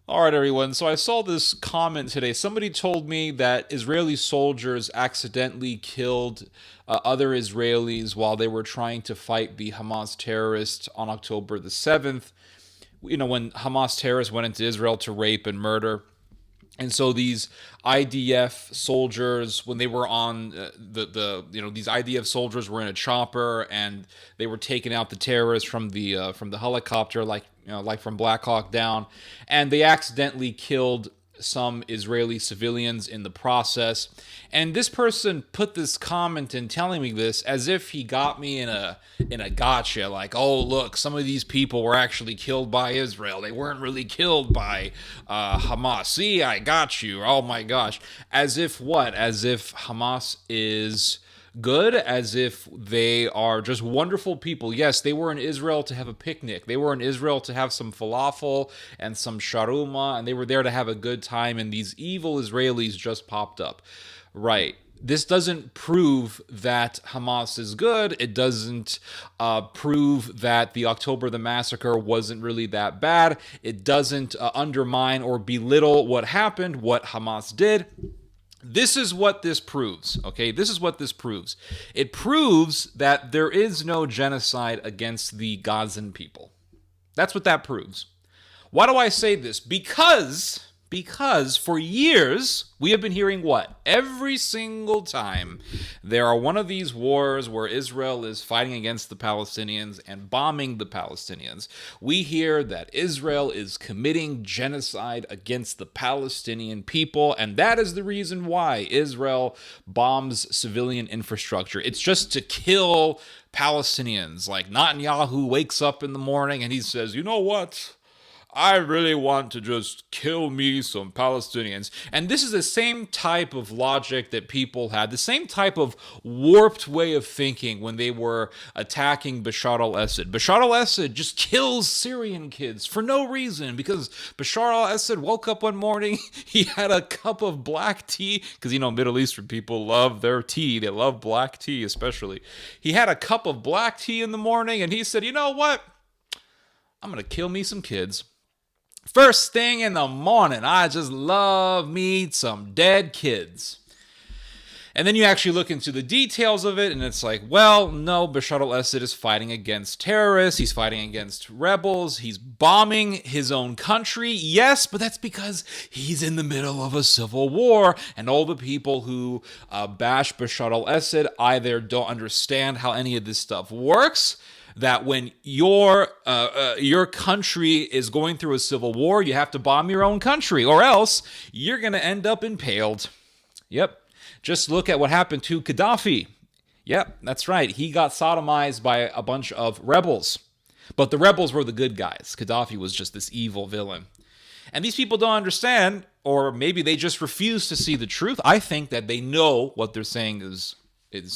All right, everyone. So I saw this comment today. Somebody told me that Israeli soldiers accidentally killed other Israelis while they were trying to fight the Hamas terrorists on October the 7th. You know, when Hamas terrorists went into Israel to rape and murder. And so these IDF soldiers, when they were on these IDF soldiers were in a chopper and they were taking out the terrorists from the helicopter, like from Black Hawk Down, and they accidentally killed some Israeli civilians in the process. And this person put this comment in telling me this as if he got me in a gotcha, like, oh look, some of these people were actually killed by Israel. They weren't really killed by Hamas. See, I got you. Oh my gosh. As if what? As if Hamas is good, as if they are just wonderful people. Yes, they were in Israel to have a picnic. They were in Israel to have some falafel and some sharuma, and they were there to have a good time, and these evil Israelis just popped up. Right. This doesn't prove that Hamas is good. It doesn't prove that the October the Massacre wasn't really that bad. It doesn't undermine or belittle what happened, what Hamas did. This is what this proves, okay? This is what this proves. It proves that there is no genocide against the Gazan people. That's what that proves. Why do I say this? Because for years we have been hearing what? Every single time there are one of these wars where Israel is fighting against the Palestinians and bombing the Palestinians, we hear that Israel is committing genocide against the Palestinian people, and that is the reason why Israel bombs civilian infrastructure. It's just to kill Palestinians. Like Netanyahu wakes up in the morning and he says, you know what? I really want to just kill me some Palestinians. And this is the same type of logic that people had, the same type of warped way of thinking when they were attacking Bashar al-Assad. Bashar al-Assad just kills Syrian kids for no reason, because Bashar al-Assad woke up one morning, he had a cup of black tea, because, you know, Middle Eastern people love their tea. They love black tea especially. He had a cup of black tea in the morning, and he said, you know what? I'm going to kill me some kids. First thing in the morning, I just love me some dead kids. And then you actually look into the details of it, and it's like, well, no, Bashar al-Assad is fighting against terrorists, he's fighting against rebels, he's bombing his own country. Yes, but that's because he's in the middle of a civil war, and all the people who bash Bashar al-Assad either don't understand how any of this stuff works, that when your country is going through a civil war, you have to bomb your own country, or else you're going to end up impaled. Yep. Just look at what happened to Gaddafi. Yep, that's right. He got sodomized by a bunch of rebels. But the rebels were the good guys. Gaddafi was just this evil villain. And these people don't understand, or maybe they just refuse to see the truth. I think that they know what they're saying is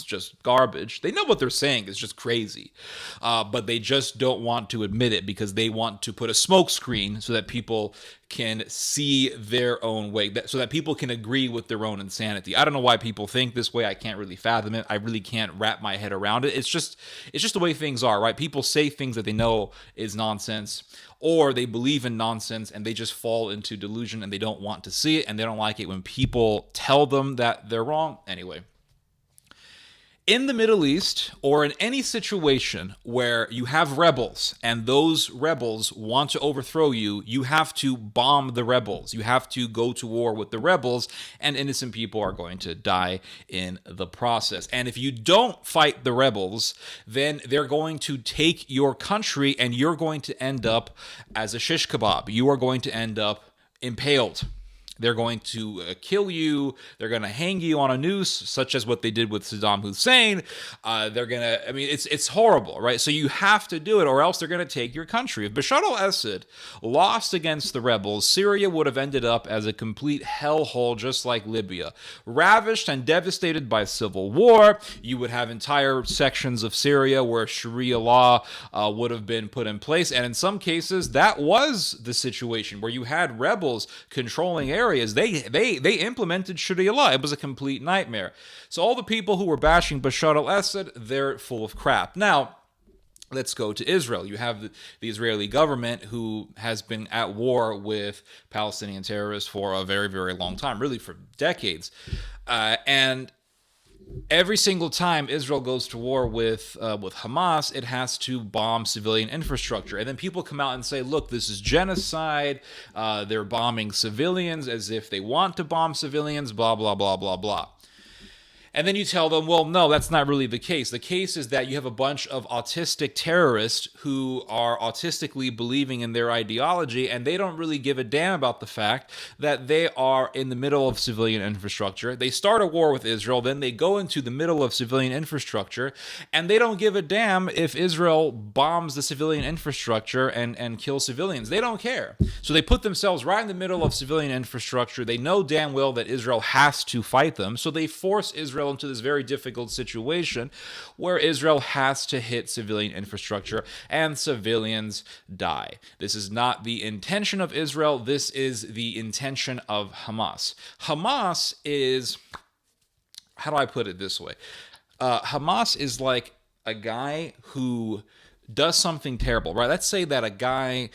just garbage. They know what they're saying is just crazy, but they just don't want to admit it because they want to put a smokescreen so that people can see their own way, so that people can agree with their own insanity. I don't know why people think this way. I can't really fathom it. I really can't wrap my head around it. It's just the way things are, right? People say things that they know is nonsense, or they believe in nonsense and they just fall into delusion and they don't want to see it, and they don't like it when people tell them that they're wrong. Anyway, in the Middle East, or in any situation where you have rebels and those rebels want to overthrow you, you have to bomb the rebels. You have to go to war with the rebels, and innocent people are going to die in the process. And if you don't fight the rebels, then they're going to take your country and you're going to end up as a shish kebab. You are going to end up impaled. They're going to kill you. They're going to hang you on a noose, such as what they did with Saddam Hussein. They're going to, I mean, it's horrible, right? So you have to do it, or else they're going to take your country. If Bashar al-Assad lost against the rebels, Syria would have ended up as a complete hellhole, just like Libya. Ravished and devastated by civil war. You would have entire sections of Syria where Sharia law would have been put in place. And in some cases, that was the situation where you had rebels controlling areas. They implemented Sharia law. It was a complete nightmare. So all the people who were bashing Bashar al-Assad, they're full of crap. Now, Let's go to Israel. You have the Israeli government, who has been at war with Palestinian terrorists for a very, very long time, really for decades. And every single time Israel goes to war with Hamas, it has to bomb civilian infrastructure. And then people come out and say, look, this is genocide. They're bombing civilians as if they want to bomb civilians, blah, blah, blah, blah, blah. And then you tell them, well, no, that's not really the case. The case is that you have a bunch of autistic terrorists who are autistically believing in their ideology, and they don't really give a damn about the fact that they are in the middle of civilian infrastructure. They start a war with Israel, then they go into the middle of civilian infrastructure, and they don't give a damn if Israel bombs the civilian infrastructure and kills civilians. They don't care. So they put themselves right in the middle of civilian infrastructure. They know damn well that Israel has to fight them, so they force Israel into this very difficult situation where Israel has to hit civilian infrastructure and civilians die. This is not the intention of Israel. This is the intention of Hamas. Hamas is, how do I put it this way? Hamas is like a guy who does something terrible, right? Let's say that a guy,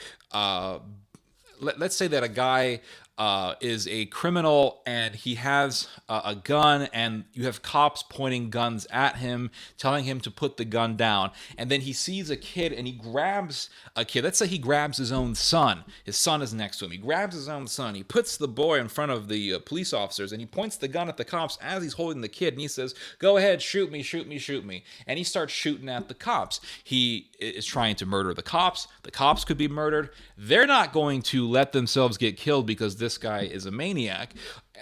is a criminal, and he has a gun, and you have cops pointing guns at him, telling him to put the gun down. And then he sees a kid, and he grabs a kid. Let's say he grabs his own son. His son is next to him. He grabs his own son. He puts the boy in front of the police officers, and he points the gun at the cops as he's holding the kid, and he says, go ahead, shoot me, shoot me, shoot me. And he starts shooting at the cops. He is trying to murder the cops. The cops could be murdered. They're not going to let themselves get killed because this guy is a maniac.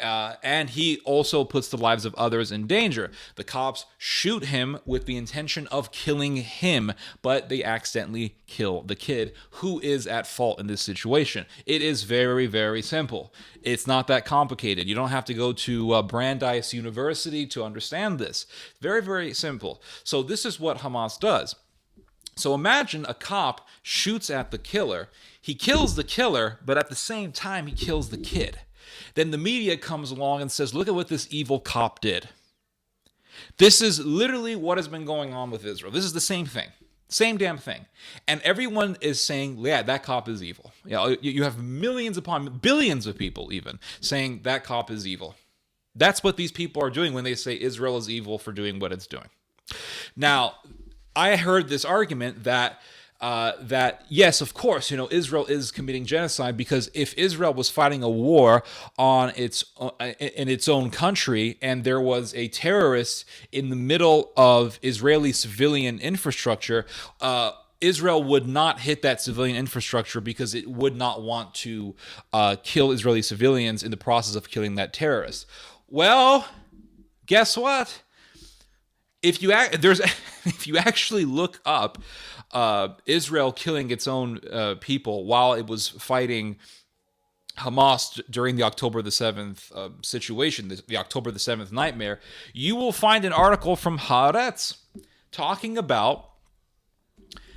And he also puts the lives of others in danger. The cops shoot him with the intention of killing him, but they accidentally kill the kid who is at fault in this situation. It is very, very simple. It's not that complicated. You don't have to go to Brandeis University to understand this. Very, very simple. So this is what Hamas does. So imagine a cop shoots at the killer. He kills the killer, but at the same time, he kills the kid. Then the media comes along and says, look at what this evil cop did. This is literally what has been going on with Israel. This is the same thing. Same damn thing. And everyone is saying, yeah, that cop is evil. You have millions upon billions of people even saying that cop is evil. That's what these people are doing when they say Israel is evil for doing what it's doing. Now, I heard this argument that yes, of course, Israel is committing genocide, because if Israel was fighting a war in its own country, and there was a terrorist in the middle of Israeli civilian infrastructure, Israel would not hit that civilian infrastructure because it would not want to kill Israeli civilians in the process of killing that terrorist. Well, guess what? If you actually look up Israel killing its own people while it was fighting Hamas during the October the 7th situation, the October the 7th nightmare, you will find an article from Haaretz talking about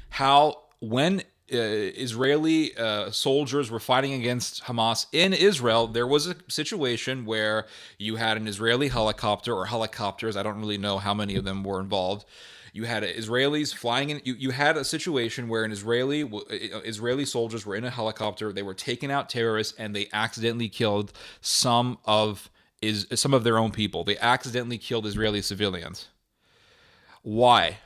how when Israeli soldiers were fighting against Hamas in Israel, there was a situation where you had an Israeli helicopter or helicopters. I don't really know how many of them were involved. You had Israelis flying in. You had a situation where Israeli soldiers were in a helicopter. They were taking out terrorists, and they accidentally killed some of their own people. They accidentally killed Israeli civilians. Why?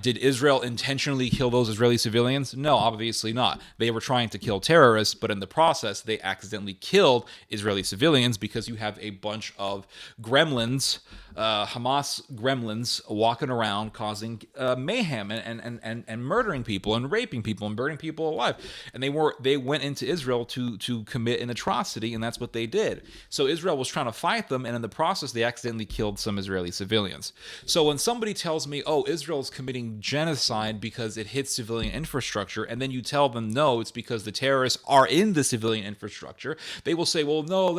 Did Israel intentionally kill those Israeli civilians? No, obviously not. They were trying to kill terrorists, but in the process, they accidentally killed Israeli civilians because you have a bunch of gremlins, Hamas gremlins, walking around causing mayhem and murdering people and raping people and burning people alive. And they went into Israel to commit an atrocity, and that's what they did. So Israel was trying to fight them, and in the process, they accidentally killed some Israeli civilians. So when somebody tells me, oh, Israel is committing genocide because it hits civilian infrastructure, and then you tell them, no, it's because the terrorists are in the civilian infrastructure, they will say, well, no,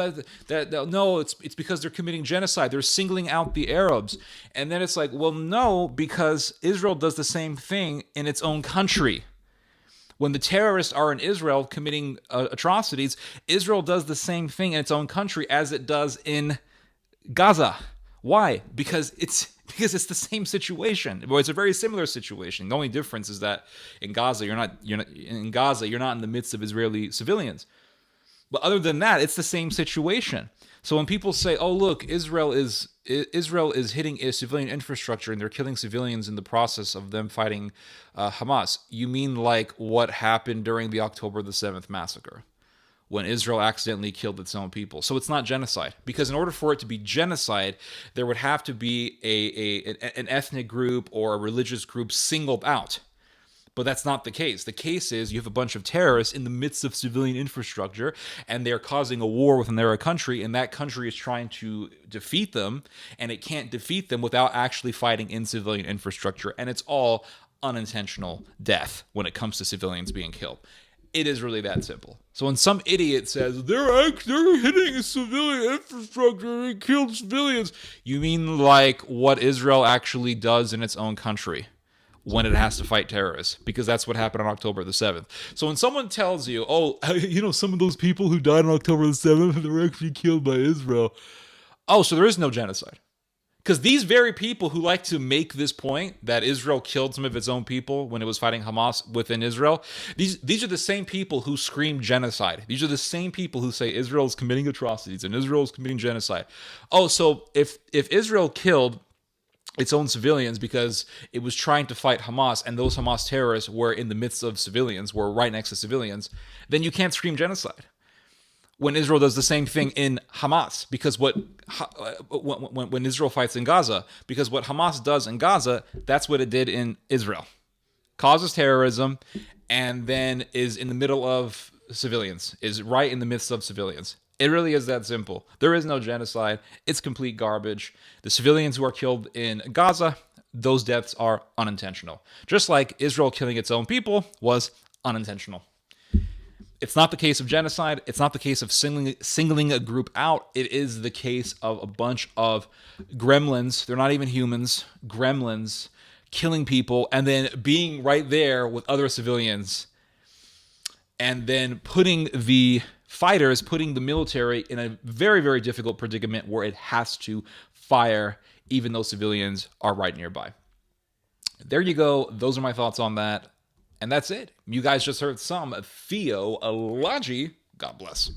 it's because they're committing genocide. They're singling out the Arabs. And then it's like, well, no, because Israel does the same thing in its own country. When the terrorists are in Israel committing atrocities, Israel does the same thing in its own country as it does in Gaza Why? Because it's the same situation. Well, it's a very similar situation. The only difference is that in Gaza, you're not in the midst of Israeli civilians. But other than that, it's the same situation. So when people say, "Oh, look, Israel is hitting a civilian infrastructure and they're killing civilians in the process of them fighting Hamas," you mean like what happened during the October the 7th massacre, when Israel accidentally killed its own people. So it's not genocide, because in order for it to be genocide, there would have to be an ethnic group or a religious group singled out. But that's not the case. The case is you have a bunch of terrorists in the midst of civilian infrastructure, and they're causing a war within their country, and that country is trying to defeat them, and it can't defeat them without actually fighting in civilian infrastructure. And it's all unintentional death when it comes to civilians being killed. It is really that simple. So when some idiot says they're hitting a civilian infrastructure and killed civilians, you mean like what Israel actually does in its own country when it has to fight terrorists, because that's what happened on October the 7th. So when someone tells you, "Oh, some of those people who died on October the 7th, they were actually killed by Israel." Oh, so there is no genocide. Because these very people who like to make this point that Israel killed some of its own people when it was fighting Hamas within Israel, these are the same people who scream genocide. These are the same people who say Israel is committing atrocities and Israel is committing genocide. Oh, so if Israel killed its own civilians because it was trying to fight Hamas, and those Hamas terrorists were in the midst of civilians, were right next to civilians, then you can't scream genocide. When Israel does the same thing in Hamas, because when Israel fights in Gaza, because what Hamas does in Gaza, that's what it did in Israel. Causes terrorism, and then is in the middle of civilians, is right in the midst of civilians. It really is that simple. There is no genocide. It's complete garbage. The civilians who are killed in Gaza, those deaths are unintentional. Just like Israel killing its own people was unintentional. It's not the case of genocide. It's not the case of singling a group out. It is the case of a bunch of gremlins. They're not even humans. Gremlins killing people and then being right there with other civilians, and then putting the military in a very, very difficult predicament where it has to fire even though civilians are right nearby. There you go. Those are my thoughts on that. And that's it. You guys just heard some theology. God bless.